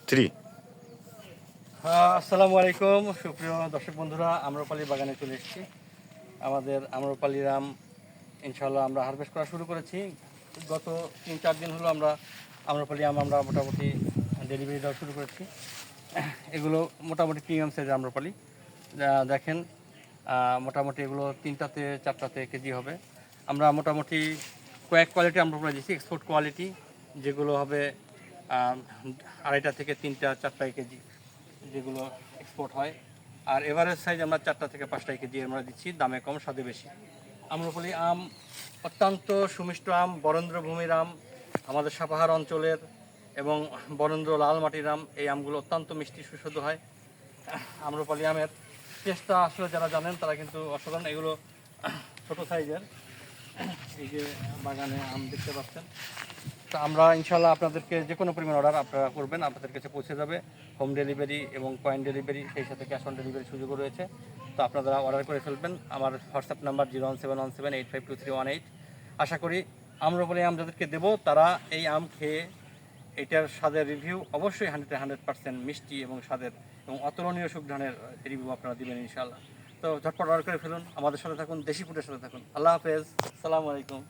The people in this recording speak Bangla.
3। আসসালামু আলাইকুম সুপ্রিয় দর্শক বন্ধুরা, আম্রপালি বাগানে চলে এসেছি। আমাদের আম্রপালির আম ইনশাল্লাহ আমরা হারভেস্ট করা শুরু করেছি। গত 3-4 দিন হলো আমরা আম্রপালি আম আমরা মোটামুটি ডেলিভারি দেওয়া শুরু করেছি। এগুলো মোটামুটি প্রিমিয়াম সাইজের আম্রপালি। দেখেন, মোটামুটি এগুলো 3টাতে 4টাতে কেজি হবে। আমরা মোটামুটি কয়েক কোয়ালিটি আম্রপালি দিচ্ছি, এক্সপোর্ট কোয়ালিটি, যেগুলো হবে 2.5টা থেকে 3টা 4টা কেজি, যেগুলো এক্সপোর্ট হয়। আর এভারেজ সাইজ আমরা 4টা থেকে 5টা কেজি আমরা দিচ্ছি, দামে কম স্বাদে বেশি। আম্রপালি আম অত্যন্ত সুমিষ্ট আম, বরেন্দ্র ভূমির আম, আমাদের সাপাহার অঞ্চলের এবং বরেন্দ্র লাল মাটির আম। এই আমগুলো অত্যন্ত মিষ্টি সুস্বাদু হয়। আম্রপালি আমের টেস্টটা আসলে যারা জানেন তারা কিন্তু অসাধারণ। এগুলো ছোট সাইজের, এই যে বাগানে আম দেখতে পাচ্ছেন। তো আমরা ইনশাল্লাহ আপনাদেরকে যে কোনো পরিমাণ অর্ডার আপনারা করবেন, আপনাদের কাছে পৌঁছে যাবে। হোম ডেলিভারি এবং পয়েন্ট ডেলিভারি, সেই সাথে ক্যাশ অন ডেলিভারি সুযোগও রয়েছে। তো আপনারা অর্ডার করে ফেলবেন। আমার হোয়াটসঅ্যাপ নাম্বার 01717852318। আশা করি আম্রপালি আম যাদেরকে দেবো তারা এই আম খেয়ে এটার স্বাদের রিভিউ অবশ্যই 100% মিষ্টি এবং স্বাদের এবং অতুলনীয় সুঘ্রাণের রিভিউ আপনারা দিবেন ইনশাল্লাহ। তো ঝটপট অর্ডার করে ফেলুন, আমাদের সাথে থাকুন, দেশি ফুডের সাথে থাকুন। আল্লাহ হাফেজ, আসসালামু আলাইকুম।